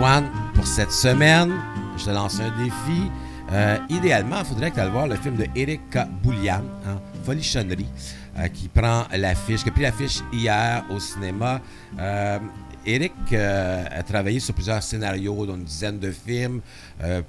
Antoine, pour cette semaine, je te lance un défi. Idéalement, il faudrait que tu ailles voir le film de Éric Boulian, hein, Folichonnerie, qui prend l'affiche, qui a pris l'affiche hier au cinéma. Éric a travaillé sur plusieurs scénarios, dont une dizaine de films,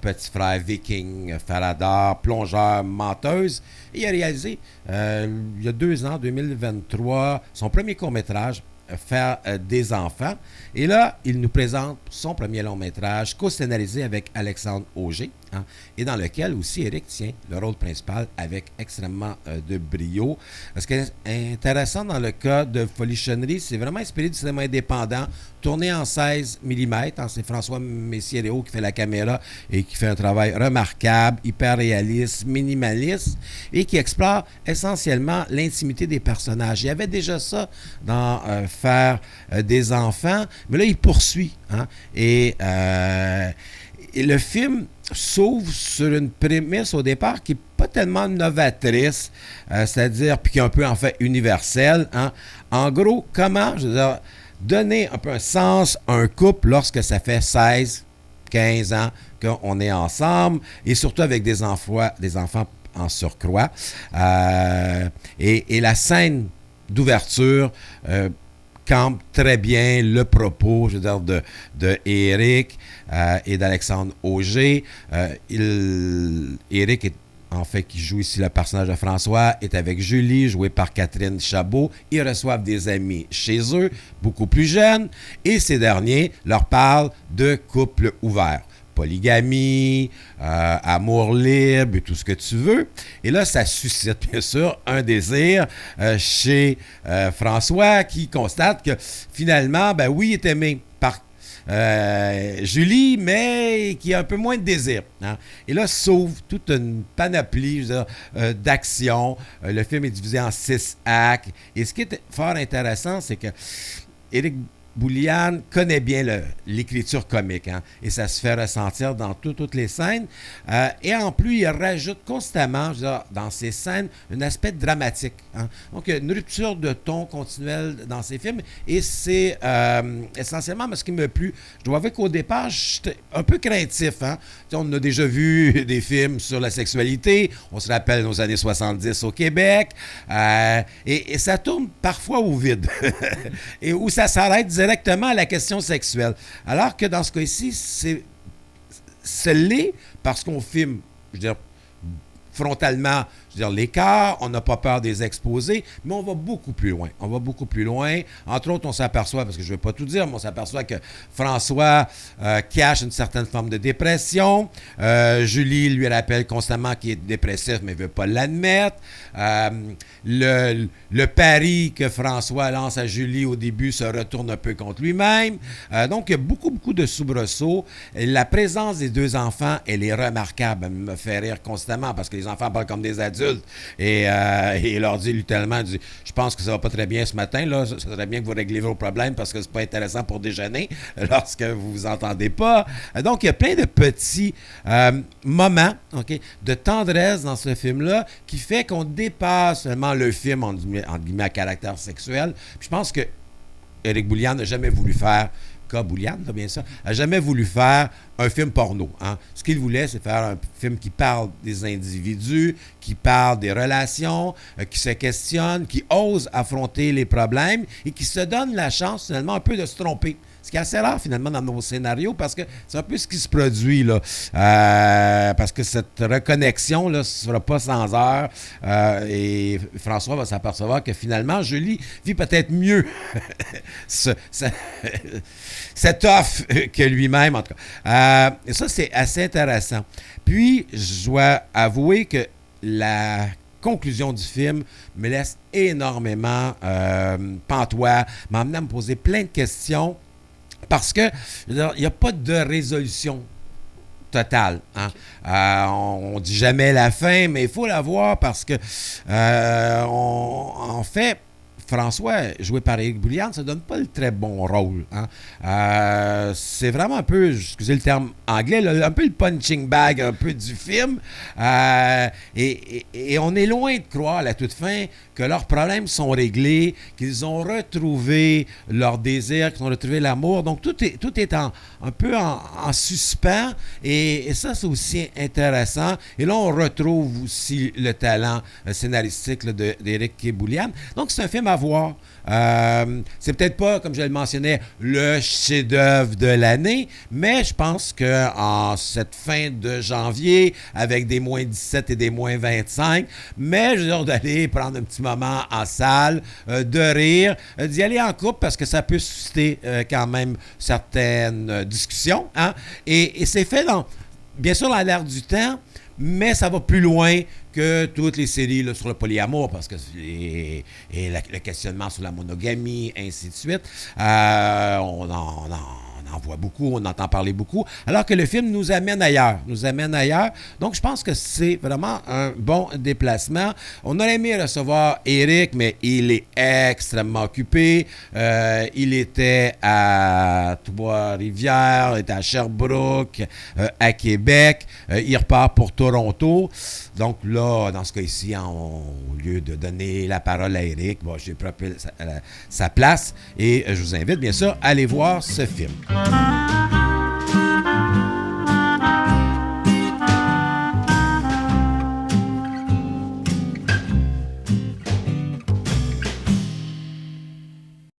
Petit Frère, Viking, Faradar, Plongeur, Menteuse. Et il a réalisé, il y a 2 ans, 2023, son premier court-métrage, Faire des enfants. Et là, il nous présente son premier long-métrage co-scénarisé avec Alexandre Auger, hein, et dans lequel aussi Éric tient le rôle principal avec extrêmement de brio. Ce qui est intéressant dans le cas de Folichonnerie, c'est vraiment inspiré du cinéma indépendant, tourné en 16 mm. Hein, c'est François Messier-Léo qui fait la caméra et qui fait un travail remarquable, hyper réaliste, minimaliste, et qui explore essentiellement l'intimité des personnages. Il y avait déjà ça dans Faire des enfants, mais là, il poursuit. Hein, et le film s'ouvre sur une prémisse au départ qui n'est pas tellement novatrice, c'est-à-dire, puis qui est un peu en fait universelle. Hein. En gros, comment, je veux dire, donner un peu un sens à un couple lorsque ça fait 16, 15 ans qu'on est ensemble, et surtout avec des enfants en surcroît. Et la scène d'ouverture campe très bien le propos, je veux dire, de Éric et d'Alexandre Auger. Éric est en fait, qui joue ici le personnage de François, est avec Julie, jouée par Catherine Chabot. Ils reçoivent des amis chez eux, beaucoup plus jeunes, et ces derniers leur parlent de couple ouvert. Polygamie, amour libre et tout ce que tu veux. Et là, ça suscite, bien sûr, un désir chez François qui constate que finalement, ben oui, il est aimé par Julie, mais qui a un peu moins de désir. Hein. Et là, s'ouvre toute une panoplie, je veux dire, d'actions. Le film est divisé en 6 actes. Et ce qui est fort intéressant, c'est que Éric Boulian connaît bien l'écriture comique, hein, et ça se fait ressentir dans toutes les scènes. Et en plus, il rajoute constamment, je veux dire, dans ses scènes, un aspect dramatique. Hein. Donc, une rupture de ton continuelle dans ses films. Et c'est essentiellement ce qui me plu. Je dois avouer qu'au départ, j'étais un peu craintif. Hein. On a déjà vu des films sur la sexualité. On se rappelle nos années 70 au Québec. Et ça tourne parfois au vide. Et où ça s'arrête directement à la question sexuelle. Alors que dans ce cas-ci, c'est l'est parce qu'on filme, je veux dire, frontalement, je veux dire, l'écart, on n'a pas peur des exposés, mais on va beaucoup plus loin. On va beaucoup plus loin. Entre autres, on s'aperçoit, parce que je ne vais pas tout dire, mais on s'aperçoit que François cache une certaine forme de dépression. Julie lui rappelle constamment qu'il est dépressif, mais ne veut pas l'admettre. Le pari que François lance à Julie au début se retourne un peu contre lui-même. Donc, il y a beaucoup, beaucoup de soubresauts. La présence des 2 enfants, elle est remarquable. Elle me fait rire constamment parce que les enfants parlent comme des adultes. Et il leur dit littéralement, je pense que ça va pas très bien ce matin, là, ça serait bien que vous régliez vos problèmes parce que c'est pas intéressant pour déjeuner lorsque vous vous entendez pas. Donc, il y a plein de petits moments, okay, de tendresse dans ce film-là qui fait qu'on dépasse seulement le film en guillemets à caractère sexuel. Puis je pense que Éric Boulian n'a jamais voulu faire Boulian, bien sûr, n'a jamais voulu faire un film porno. Hein. Ce qu'il voulait, c'est faire un film qui parle des individus, qui parle des relations, qui se questionne, qui ose affronter les problèmes et qui se donne la chance, finalement, un peu de se tromper. Ce qui est assez rare, finalement, dans nos scénarios, parce que c'est un peu ce qui se produit, là. Parce que cette reconnexion, là, ne sera pas sans heure. Et François va s'apercevoir que, finalement, Julie vit peut-être mieux cette offre que lui-même, en tout cas. Et ça, c'est assez intéressant. Puis, je dois avouer que la conclusion du film me laisse énormément pantois, m'emmène à me poser plein de questions. Parce que il n'y a pas de résolution totale. Hein? On ne dit jamais la fin, mais il faut la voir parce que, en fait, François, joué par Éric Bouliane, ça donne pas le très bon rôle. Hein. C'est vraiment un peu, excusez le terme anglais, là, un peu le punching bag un peu du film. Et on est loin de croire à la toute fin que leurs problèmes sont réglés, qu'ils ont retrouvé leur désir, qu'ils ont retrouvé l'amour. Donc tout est un peu en suspens et ça, c'est aussi intéressant. Et là, on retrouve aussi le talent scénaristique d'Éric Bouliane. Donc, c'est un film à voir. C'est peut-être pas, comme je le mentionnais, le chef-d'œuvre de l'année, mais je pense qu'en cette fin de janvier, avec des moins 17 et des moins 25, mais je veux dire d'aller prendre un petit moment en salle, de rire, d'y aller en couple parce que ça peut susciter quand même certaines discussions. Hein? Et c'est fait bien sûr dans l'air du temps, mais ça va plus loin que toutes les séries là, sur le polyamour, parce que le questionnement sur la monogamie, ainsi de suite. On en voit beaucoup, on entend parler beaucoup, alors que le film nous amène ailleurs. Donc, je pense que c'est vraiment un bon déplacement. On aurait aimé recevoir Éric, mais il est extrêmement occupé. Il était à Trois-Rivières, il était à Sherbrooke, à Québec. Il repart pour Toronto. Donc là, dans ce cas-ci, au lieu de donner la parole à Éric, j'ai pris sa place et je vous invite bien sûr à aller voir ce film.